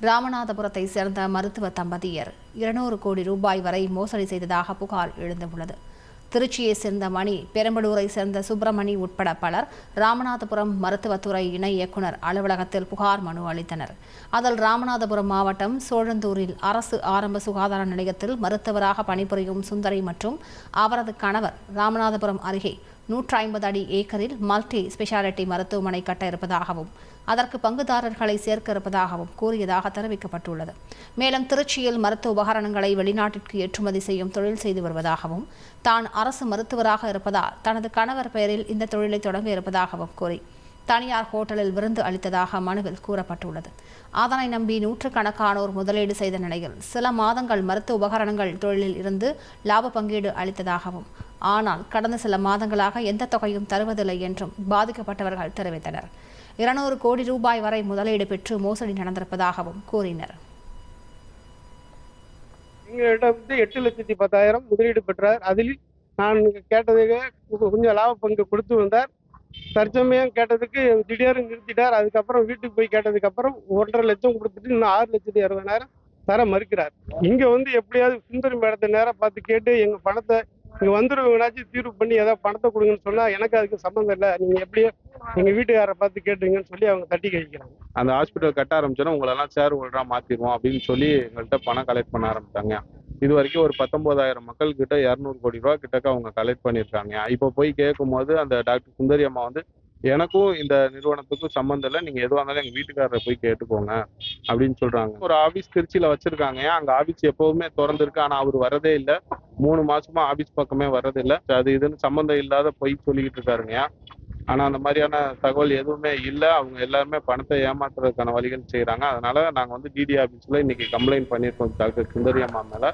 ராமநாதபுரத்தை சேர்ந்த மருத்துவ தம்பதியர் 200 கோடி ரூபாய் வரை மோசடி செய்ததாக புகார் எழுந்துள்ளது. திருச்சியை சேர்ந்த மணி, பெரம்பலூரை சேர்ந்த சுப்பிரமணி உட்பட பலர் ராமநாதபுரம் மருத்துவத்துறை இணை இயக்குநர் அலுவலகத்தில் புகார் மனு அளித்தனர். அதில் ராமநாதபுரம் மாவட்டம் சோழந்தூரில் அரசு ஆரம்ப சுகாதார நிலையத்தில் மருத்துவராக பணிபுரியும் சுந்தரி மற்றும் அவரது கணவர் ராமநாதபுரம் அருகே 150 அடி ஏக்கரில் மல்டி ஸ்பெஷாலிட்டி மருத்துவமனை கட்ட இருப்பதாகவும் அதற்கு பங்குதாரர்களை சேர்க்க இருப்பதாகவும் கூறியதாக தெரிவிக்கப்பட்டுள்ளது. மேலும் திருச்சியில் மருத்துவ உபகரணங்களை வெளிநாட்டிற்கு ஏற்றுமதி செய்யும் தொழில் செய்து வருவதாகவும் தான் அரசு மருத்துவராக இருப்பதால் தனது கணவர் பெயரில் இந்த தொழிலை தொடங்க இருப்பதாகவும் கூறி தனியார் ஹோட்டலில் விருந்து அளித்ததாக மனுவில் கூறப்பட்டுள்ளது. அதனை நம்பி நூற்றுக்கணக்கானோர் முதலீடு செய்த நிலையில் சில மாதங்கள் மருத்துவ உபகரணங்கள் தொழிலில் இருந்து லாப பங்கீடு அளித்ததாகவும் ஆனால் கடந்த சில மாதங்களாக எந்த தொகையும் தருவதில்லை என்றும் பாதிக்கப்பட்டவர்கள் தெரிவித்தனர். 200 கோடி ரூபாய் வரை முதலீடு பெற்று மோசடி நடந்திருப்பதாகவும் கூறினர். எங்களிடம் 8,10,000 முதலீடு பெற்றார். அதில் நான் கேட்டதுக்கு கொஞ்சம் லாப பங்கு கொடுத்து வந்தார். தற்சமயம் கேட்டதுக்கு திடீர்னு நிறுத்திட்டார். அதுக்கப்புறம் வீட்டுக்கு போய் கேட்டதுக்கு அப்புறம் 1,50,000 லட்சம் கொடுத்துட்டு இன்னும் 6,60,000 தர மறுக்கிறார். இங்க எப்படியாவது சுந்தரி மேடத்தை நேரம் பார்த்து கேட்டு எங்க பணத்தை இங்க வந்துருவங்கனாச்சும் தீர்வு பண்ணி ஏதாவது பணத்தை கொடுங்கன்னு சொன்னா எனக்கு அதுக்கு சம்மந்தம் இல்லை, நீங்க எப்படியோ எங்க வீட்டுக்காரரை பார்த்து கேட்டுங்கன்னு சொல்லி அவங்க தட்டி கழிக்கிறாங்க. அந்த ஹாஸ்பிட்டல் கட்ட ஆரம்பிச்சோன்னா உங்களெல்லாம் ஷேர் ஹோல்டரா மாத்திடுவோம் அப்படின்னு சொல்லி எங்கள்கிட்ட பணம் கலெக்ட் பண்ண ஆரம்பிச்சாங்க. இது வரைக்கும் ஒரு 19,000 மக்கள் கிட்ட 200 கோடி ரூபா கிட்டக்க அவங்க கலெக்ட் பண்ணியிருக்காங்க. இப்போ போய் கேட்கும் போது அந்த டாக்டர் சுந்தரி அம்மா எனக்கும் இந்த நிறுவனத்துக்கும் சம்மந்தம் இல்லை, நீங்க எதுவாக இருந்தாலும் எங்க வீட்டுக்காரரை போய் கேட்டுக்கோங்க அப்படின்னு சொல்றாங்க. ஒரு ஆபீஸ் திருச்சியில வச்சிருக்காங்க. அங்க ஆபீஸ் எப்பவுமே திறந்துருக்கு, ஆனா அவர் வரதே இல்லை. 3 மாசமா ஆபீஸ் பக்கமே வரதில்லை. அது இதுன்னு சம்மந்தம் இல்லாத போய் சொல்லிக்கிட்டு இருக்காருங்க. ஆனா அந்த மாதிரியான தகவல் எதுவுமே இல்லை. அவங்க எல்லாருமே பணத்தை ஏமாத்துறதுக்கான வழிகள் செய்யறாங்க. அதனால நாங்க டிடி ஆபீஸ்ல இன்னைக்கு கம்ப்ளைண்ட் பண்ணியிருக்கோம் டாக்டர் சுந்தரி அம்மா மேல.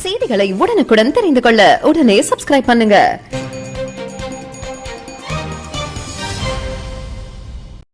செய்திகளை உடனுக்குடன் தெரிந்து கொள்ள உடனே சப்ஸ்கிரைப் பண்ணுங்க.